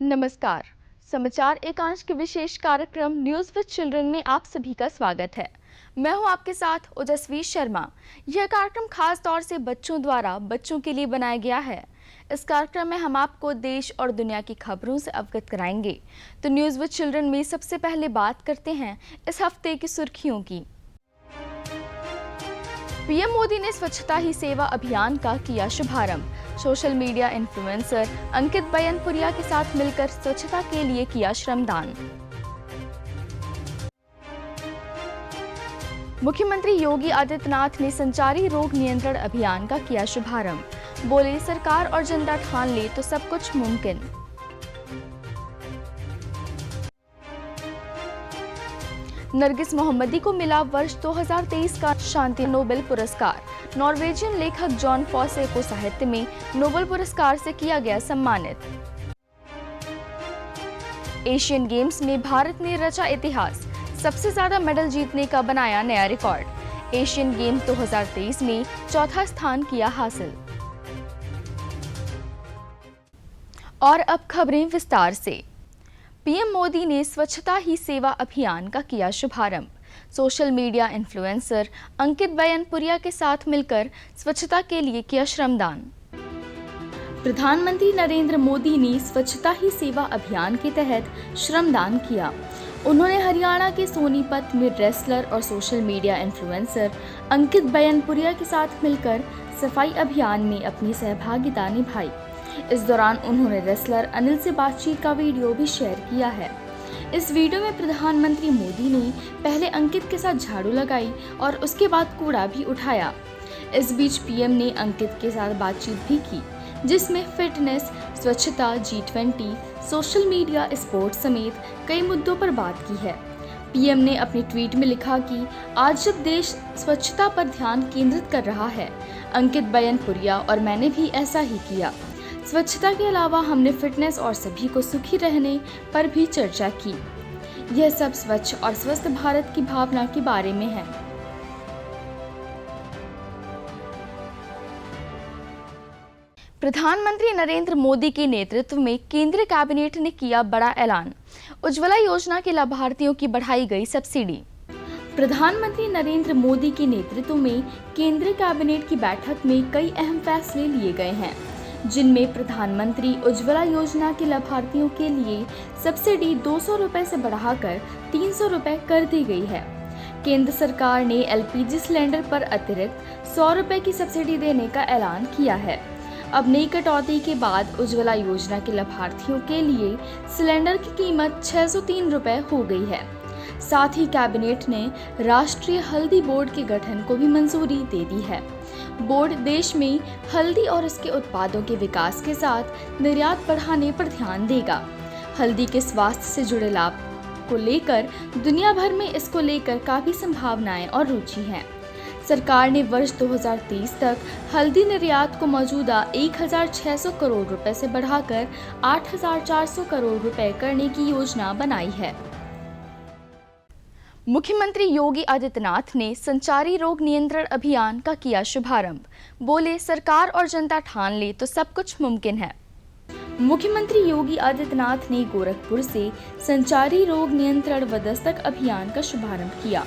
नमस्कार। समाचार एकांश के विशेष कार्यक्रम न्यूज विद चिल्ड्रन में आप सभी का स्वागत है। मैं हूं आपके साथ ओजस्वी शर्मा। यह कार्यक्रम खास तौर से बच्चों द्वारा बच्चों के लिए बनाया गया है। इस कार्यक्रम में हम आपको देश और दुनिया की खबरों से अवगत कराएंगे। तो न्यूज विद चिल्ड्रन में सबसे पहले बात करते हैं इस हफ्ते की सुर्खियों की। पीएम मोदी ने स्वच्छता ही सेवा अभियान का किया शुभारंभ। सोशल मीडिया इन्फ्लुएंसर अंकित बयानपुरिया के साथ मिलकर स्वच्छता के लिए किया श्रमदान। मुख्यमंत्री योगी आदित्यनाथ ने संचारी रोग नियंत्रण अभियान का किया शुभारंभ। बोले, सरकार और जनता ठान ले तो सब कुछ मुमकिन। नरगिस मोहम्मदी को मिला वर्ष 2023 का शांति नोबेल पुरस्कार। नॉर्वेजियन लेखक जॉन फॉसे को साहित्य में नोबेल पुरस्कार से किया गया सम्मानित। एशियन गेम्स में भारत ने रचा इतिहास, सबसे ज्यादा मेडल जीतने का बनाया नया रिकॉर्ड। एशियन गेम्स 2023 में चौथा स्थान किया हासिल। और अब खबरें विस्तार से। पीएम मोदी ने स्वच्छता ही सेवा अभियान का किया शुभारंभ। सोशल मीडिया इन्फ्लुएंसर अंकित बयानपुरिया के साथ मिलकर स्वच्छता के लिए किया श्रमदान। प्रधानमंत्री नरेंद्र मोदी ने स्वच्छता ही सेवा अभियान के तहत श्रमदान किया। उन्होंने हरियाणा के सोनीपत में रेसलर और सोशल मीडिया इन्फ्लुएंसर अंकित बयानपुरिया के साथ मिलकर सफाई अभियान में अपनी सहभागिता निभाई। इस दौरान उन्होंने रेसलर अनिल से बातचीत का वीडियो भी शेयर किया है। इस वीडियो में प्रधानमंत्री मोदी ने पहले अंकित के साथ झाड़ू लगाई और उसके बाद कूड़ा भी उठाया। इस बीच पीएम ने अंकित के साथ बातचीत भी की, जिसमें फिटनेस, स्वच्छता, G20, सोशल मीडिया, स्पोर्ट्स समेत कई मुद्दों पर बात की है। पीएम ने अपने ट्वीट में लिखा कि आज जब देश स्वच्छता पर ध्यान केंद्रित कर रहा है, अंकित बयानपुरिया और मैंने भी ऐसा ही किया। स्वच्छता के अलावा हमने फिटनेस और सभी को सुखी रहने पर भी चर्चा की। यह सब स्वच्छ और स्वस्थ भारत की भावना के बारे में है। प्रधानमंत्री नरेंद्र मोदी के नेतृत्व में केंद्रीय कैबिनेट ने किया बड़ा ऐलान। उज्ज्वला योजना के लाभार्थियों की बढ़ाई गई सब्सिडी। प्रधानमंत्री नरेंद्र मोदी के नेतृत्व में केंद्रीय कैबिनेट की बैठक में कई अहम फैसले लिए गए हैं, जिनमें प्रधानमंत्री उज्ज्वला योजना के लाभार्थियों के लिए सब्सिडी 200 रुपए से बढ़ाकर 300 रुपए कर दी गई है। केंद्र सरकार ने एलपीजी सिलेंडर पर अतिरिक्त 100 रुपए की सब्सिडी देने का ऐलान किया है। अब नई कटौती के बाद उज्ज्वला योजना के लाभार्थियों के लिए सिलेंडर की कीमत 603 रुपए हो गई है। साथ ही कैबिनेट ने राष्ट्रीय हल्दी बोर्ड के गठन को भी मंजूरी दे दी है। बोर्ड देश में हल्दी और इसके उत्पादों के विकास के साथ निर्यात बढ़ाने पर ध्यान देगा। हल्दी के स्वास्थ्य से जुड़े लाभ को लेकर दुनिया भर में इसको लेकर काफी संभावनाएं और रुचि है। सरकार ने वर्ष 2023 तक हल्दी निर्यात को मौजूदा 1600 करोड़ रुपए से बढ़ाकर 8400 करोड़ रुपए करने की योजना बनाई है। मुख्यमंत्री योगी आदित्यनाथ ने संचारी रोग नियंत्रण अभियान का किया शुभारंभ। बोले, सरकार और जनता ठान ले तो सब कुछ मुमकिन है। मुख्यमंत्री योगी आदित्यनाथ ने गोरखपुर से संचारी रोग नियंत्रण व दस्तक अभियान का शुभारंभ किया।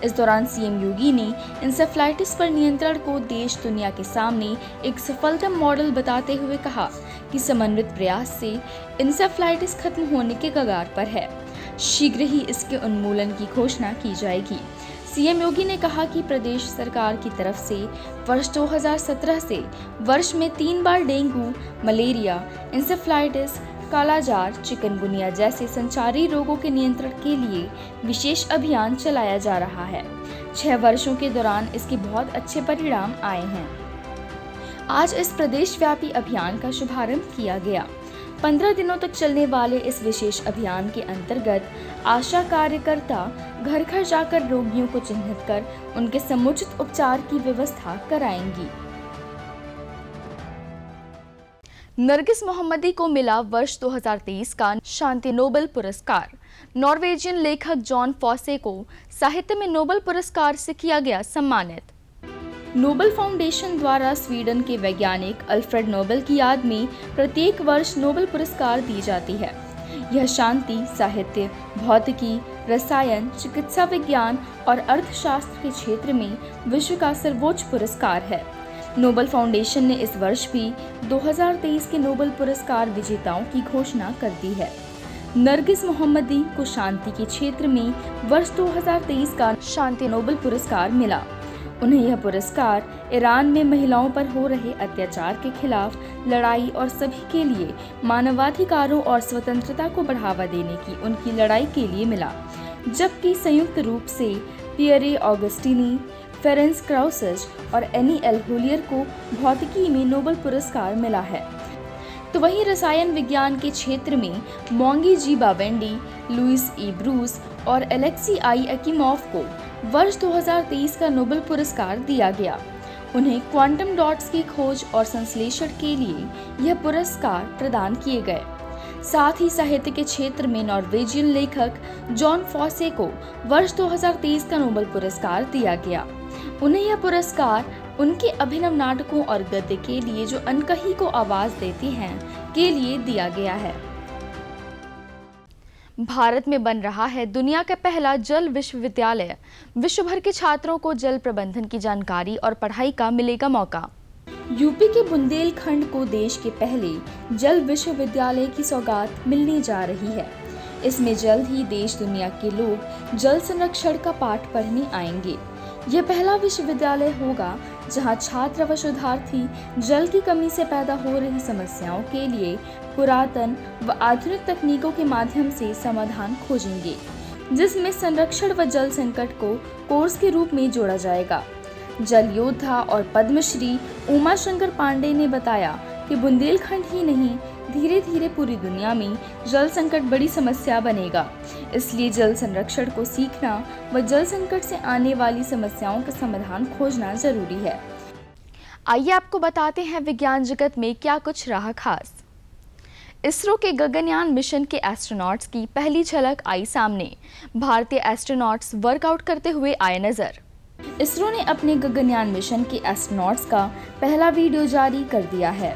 इस दौरान सीएम योगी ने इंसेफ्लाइटिस पर नियंत्रण को देश दुनिया के सामने एक सफलता मॉडल बताते हुए कहा कि समन्वित प्रयास से इंसेफ्लाइटिस खत्म होने के कगार पर है। शीघ्र ही इसके उन्मूलन की घोषणा की जाएगी। सीएम योगी ने कहा कि प्रदेश सरकार की तरफ से वर्ष 2017 से वर्ष में 3 बार डेंगू, मलेरिया, इंसेफ्लाइटिस, कालाजार, चिकनगुनिया जैसे संचारी रोगों के नियंत्रण के लिए विशेष अभियान चलाया जा रहा है। 6 वर्षों के दौरान इसके बहुत अच्छे परिणाम आए हैं। आज इस प्रदेशव्यापी अभियान का शुभारंभ किया गया। 15 दिनों तक चलने वाले इस विशेष अभियान के अंतर्गत आशा कार्यकर्ता घर घर जाकर रोगियों को चिन्हित कर उनके समुचित उपचार की व्यवस्था कराएंगी। नरगिस मोहम्मदी को मिला वर्ष 2023 का शांति नोबेल पुरस्कार। नॉर्वेजियन लेखक जॉन फॉसे को साहित्य में नोबेल पुरस्कार से किया गया सम्मानित। नोबेल फाउंडेशन द्वारा स्वीडन के वैज्ञानिक अल्फ्रेड नोबेल की याद में प्रत्येक वर्ष नोबेल पुरस्कार दी जाती है। यह शांति, साहित्य, भौतिकी, रसायन, चिकित्सा विज्ञान और अर्थशास्त्र के क्षेत्र में विश्व का सर्वोच्च पुरस्कार है। नोबेल फाउंडेशन ने इस वर्ष भी 2023 के नोबेल पुरस्कार विजेताओं की घोषणा कर दी है। नरगिस मोहम्मदी को शांति के क्षेत्र में वर्ष 2023 का शांति नोबेल पुरस्कार मिला। उन्हें यह पुरस्कार ईरान में महिलाओं पर हो रहे अत्याचार के खिलाफ लड़ाई और सभी के लिए मानवाधिकारों और स्वतंत्रता को बढ़ावा देने की उनकी लड़ाई के लिए मिला, जबकि संयुक्त रूप से पियरे ऑगस्टिनी, फेरेंस क्राउसेज और एनी एल होलियर को भौतिकी में नोबेल पुरस्कार मिला है। तो वहीं रसायन विज्ञान के क्षेत्र में मोंगी जी बावेंडी, लुइस ई ब्रूस और एलेक्सी आई अकीमोव को वर्ष 2023 का नोबेल पुरस्कार दिया गया। उन्हें क्वांटम डॉट्स की खोज और संश्लेषण के लिए यह पुरस्कार प्रदान किए गए। साथ ही साहित्य के क्षेत्र में नॉर्वेजियन लेखक जॉन फॉसे को वर्ष 2023 का नोबेल पुरस्कार दिया गया। उन्हें यह पुरस्कार उनके अभिनव नाटकों और गद्य के लिए जो अनकही को आवाज देती हैं के लिए दिया गया है। भारत में बन रहा है दुनिया का पहला जल विश्वविद्यालय। विश्व भर के छात्रों को जल प्रबंधन की जानकारी और पढ़ाई का मिलेगा मौका। यूपी के बुंदेलखंड को देश के पहले जल विश्वविद्यालय की सौगात मिलने जा रही है। इसमें जल्द ही देश दुनिया के लोग जल संरक्षण का पाठ पढ़ने आएंगे। यह पहला विश्वविद्यालय होगा जहां छात्र व शोधार्थी जल की कमी से पैदा हो रही समस्याओं के लिए पुरातन व आधुनिक तकनीकों के माध्यम से समाधान खोजेंगे, जिसमें संरक्षण व जल संकट को कोर्स के रूप में जोड़ा जाएगा। जल योद्धा और पद्मश्री उमा शंकर पांडे ने बताया कि बुंदेलखंड ही नहीं, धीरे धीरे पूरी दुनिया में जल संकट बड़ी समस्या बनेगा। इसलिए जल संरक्षण को सीखना व जल संकट से आने वाली समस्याओं का समाधान खोजना जरूरी है। आइए आपको बताते हैं विज्ञान जगत में क्या कुछ रहा खास। इसरो के गगनयान मिशन के एस्ट्रोनॉट्स की पहली झलक आई सामने। भारतीय एस्ट्रोनॉट्स वर्कआउट करते हुए आए नजर। इसरो ने अपने गगनयान मिशन के एस्ट्रोनॉट्स का पहला वीडियो जारी कर दिया है।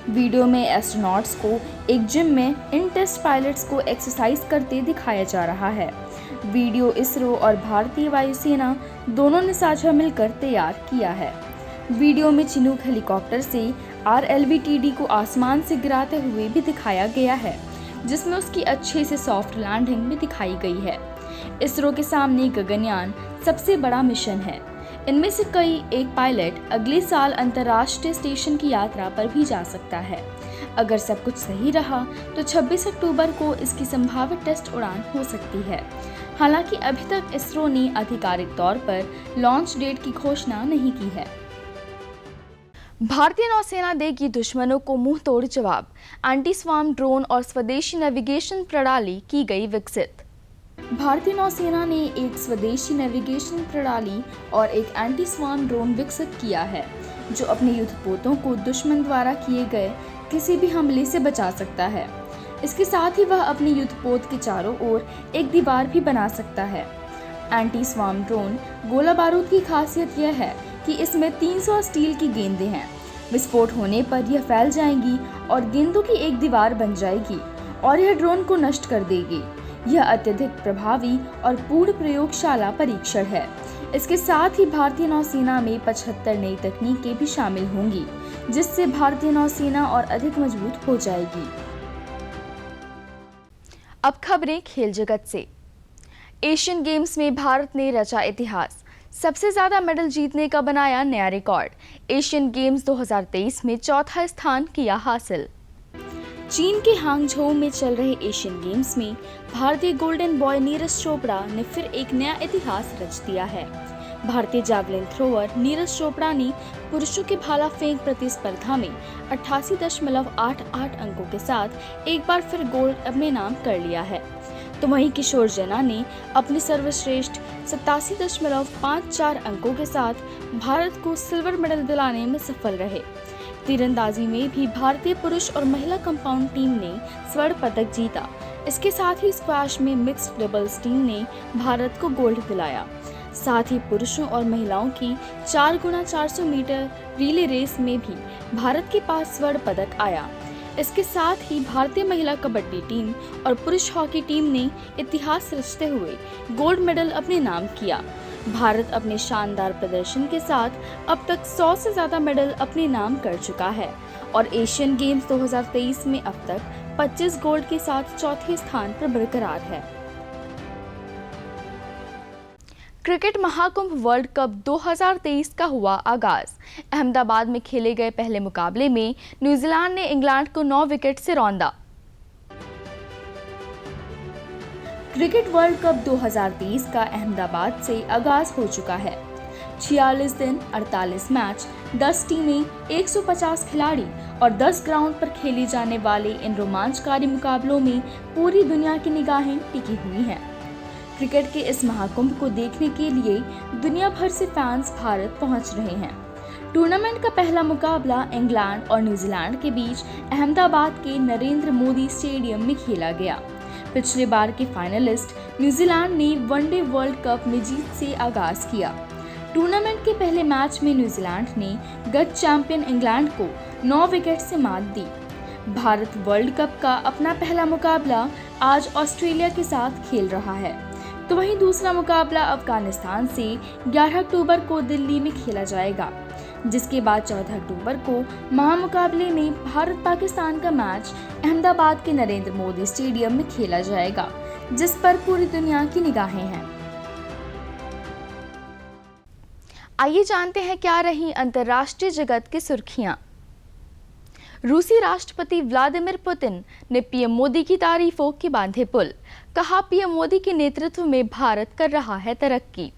वीडियो में एस्ट्रोनॉट्स को एक जिम में इन टेस्ट पायलट्स को एक्सरसाइज करते दिखाया जा रहा है। वीडियो इसरो और भारतीय वायुसेना दोनों ने साझा मिलकर तैयार किया है। वीडियो में चिनूक हेलीकॉप्टर से RLV-TD को आसमान से गिराते हुए भी दिखाया गया है, जिसमें उसकी अच्छे से सॉफ्ट लैंडिंग भी दिखाई गई है। इसरो के सामने गगनयान सबसे बड़ा मिशन है। इनमें से एक पायलट अगले साल अंतर्राष्ट्रीय स्टेशन की यात्रा पर भी जा सकता है। अगर सब कुछ सही रहा तो 26 अक्टूबर को इसकी संभावित टेस्ट उड़ान हो सकती है। हालांकि अभी तक इसरो ने आधिकारिक तौर पर लॉन्च डेट की घोषणा नहीं की है। भारतीय नौसेना देगी दुश्मनों को मुंह तोड़ जवाब। एंटी स्वार्म ड्रोन और स्वदेशी नेविगेशन प्रणाली की गई विकसित। भारतीय नौसेना ने एक स्वदेशी नेविगेशन प्रणाली और एक एंटी स्वार्म ड्रोन विकसित किया है, जो अपने युद्धपोतों को दुश्मन द्वारा किए गए किसी भी हमले से बचा सकता है। इसके साथ ही वह अपने युद्धपोत के चारों ओर एक दीवार भी बना सकता है। एंटी स्वार्म ड्रोन गोला बारूद की खासियत यह है कि इसमें 300 स्टील की गेंदें हैं। विस्फोट होने पर यह फैल जाएंगी और गेंदों की एक दीवार बन जाएगी और यह ड्रोन को नष्ट कर देगी। यह अत्यधिक प्रभावी और पूर्ण प्रयोगशाला परीक्षण है। इसके साथ ही भारतीय नौसेना में 75 नई तकनीकें भी शामिल होंगी, जिससे भारतीय नौसेना और अधिक मजबूत हो जाएगी। अब खबरें खेल जगत से। एशियन गेम्स में भारत ने रचा इतिहास। सबसे ज्यादा मेडल जीतने का बनाया नया रिकॉर्ड। एशियन गेम्स 2023 में चौथा स्थान किया हासिल। चीन के हांगझोउ में चल रहे एशियन गेम्स में भारतीय गोल्डन बॉय नीरज चोपड़ा ने फिर एक नया इतिहास रच दिया है। भारतीय जैवलिन थ्रोअर नीरज चोपड़ा ने पुरुषों के भाला फेंक प्रतिस्पर्धा में 88.88 अंकों के साथ एक बार फिर गोल्ड अपने नाम कर लिया है। तो वहीं किशोर जना ने अपने सर्वश्रेष्ठ 87.54 अंकों के साथ भारत को सिल्वर मेडल दिलाने में सफल रहे। तीरंदाजी में भी भारतीय पुरुष और महिला कंपाउंड टीम ने स्वर्ण पदक जीता। इसके साथ ही स्क्वैश में मिक्स्ड डबल्स टीम ने भारत को गोल्ड दिलाया। साथ ही पुरुषों और महिलाओं की 4x400 मीटर रिले रेस में भी भारत के पास स्वर्ण पदक आया। इसके साथ ही भारतीय महिला कबड्डी टीम और पुरुष हॉकी टीम ने इतिहास रचते हुए गोल्ड मेडल अपने नाम किया। भारत अपने शानदार प्रदर्शन के साथ अब तक 100 से ज्यादा मेडल अपने नाम कर चुका है और एशियन गेम्स 2023 में अब तक 25 गोल्ड के साथ चौथे स्थान पर बरकरार है। क्रिकेट महाकुंभ वर्ल्ड कप 2023 का हुआ आगाज। अहमदाबाद में खेले गए पहले मुकाबले में न्यूजीलैंड ने इंग्लैंड को 9 विकेट से रौंदा। क्रिकेट वर्ल्ड कप 2023 का अहमदाबाद से आगाज हो चुका है। 46 दिन, 48 मैच, 10 टीमें, 150 खिलाड़ी और 10 ग्राउंड पर खेले जाने वाले इन रोमांचकारी मुकाबलों में पूरी दुनिया की निगाहें टिकी हुई हैं। क्रिकेट के इस महाकुंभ को देखने के लिए दुनिया भर से फैंस भारत पहुंच रहे हैं। टूर्नामेंट का पहला मुकाबला इंग्लैंड और न्यूजीलैंड के बीच अहमदाबाद के नरेंद्र मोदी स्टेडियम में खेला गया। पिछले बार के फाइनलिस्ट न्यूजीलैंड ने वनडे वर्ल्ड कप में जीत से आगाज किया। टूर्नामेंट के पहले मैच में न्यूजीलैंड ने गत चैंपियन इंग्लैंड को 9 विकेट से मात दी। भारत वर्ल्ड कप का अपना पहला मुकाबला आज ऑस्ट्रेलिया के साथ खेल रहा है, तो वहीं दूसरा मुकाबला अफगानिस्तान से 11 अक्टूबर को दिल्ली में खेला जाएगा, जिसके बाद 14 अक्टूबर को महामुकाबले में भारत पाकिस्तान का मैच अहमदाबाद के नरेंद्र मोदी स्टेडियम में खेला जाएगा, जिस पर पूरी दुनिया की निगाहें हैं। आइए जानते हैं क्या रही अंतर्राष्ट्रीय जगत की सुर्खियां। रूसी राष्ट्रपति व्लादिमीर पुतिन ने पीएम मोदी की तारीफों के बांधे पुल। कहा, पीएम मोदी के नेतृत्व में भारत कर रहा है तरक्की।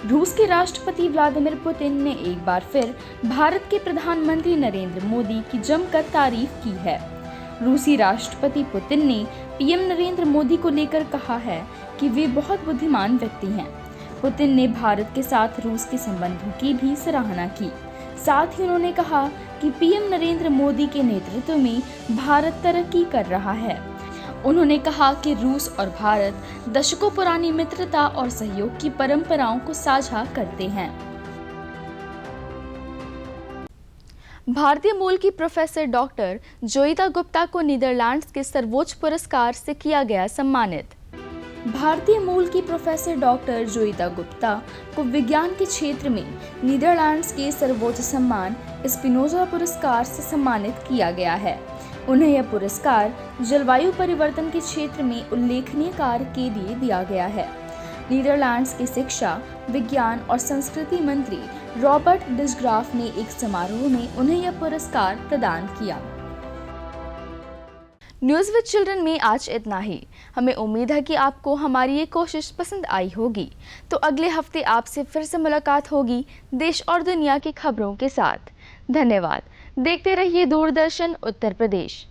रूस के राष्ट्रपति व्लादिमीर पुतिन ने एक बार फिर भारत के प्रधानमंत्री नरेंद्र मोदी की जमकर तारीफ की है। रूसी राष्ट्रपति पुतिन ने पीएम नरेंद्र मोदी को लेकर कहा है कि वे बहुत बुद्धिमान व्यक्ति हैं। पुतिन ने भारत के साथ रूस के संबंधों की भी सराहना की। साथ ही उन्होंने कहा कि पीएम नरेंद्र मोदी के नेतृत्व में भारत तरक्की कर रहा है। उन्होंने कहा कि रूस और भारत दशकों पुरानी मित्रता और सहयोग की परंपराओं को साझा करते हैं। भारतीय मूल की प्रोफेसर डॉक्टर जोईता गुप्ता को नीदरलैंड्स के सर्वोच्च पुरस्कार से किया गया सम्मानित। भारतीय मूल की प्रोफेसर डॉक्टर जोईता गुप्ता को विज्ञान के क्षेत्र में नीदरलैंड्स के सर्वोच्च सम्मान स्पिनोजा पुरस्कार से सम्मानित किया गया है। उन्हें यह पुरस्कार जलवायु परिवर्तन के क्षेत्र में उल्लेखनीय कार्य के लिए दिया गया है। नीदरलैंड्स के शिक्षा, विज्ञान और संस्कृति मंत्री रॉबर्ट डिसग्राफ ने एक समारोह में उन्हें यह पुरस्कार प्रदान किया। न्यूज़ विद चिल्ड्रन में आज इतना ही। हमें उम्मीद है कि आपको हमारी ये कोशिश पसंद आई होगी। तो अगले हफ्ते आपसे फिर से मुलाकात होगी देश और दुनिया की खबरों के साथ। धन्यवाद। देखते रहिए दूरदर्शन उत्तर प्रदेश।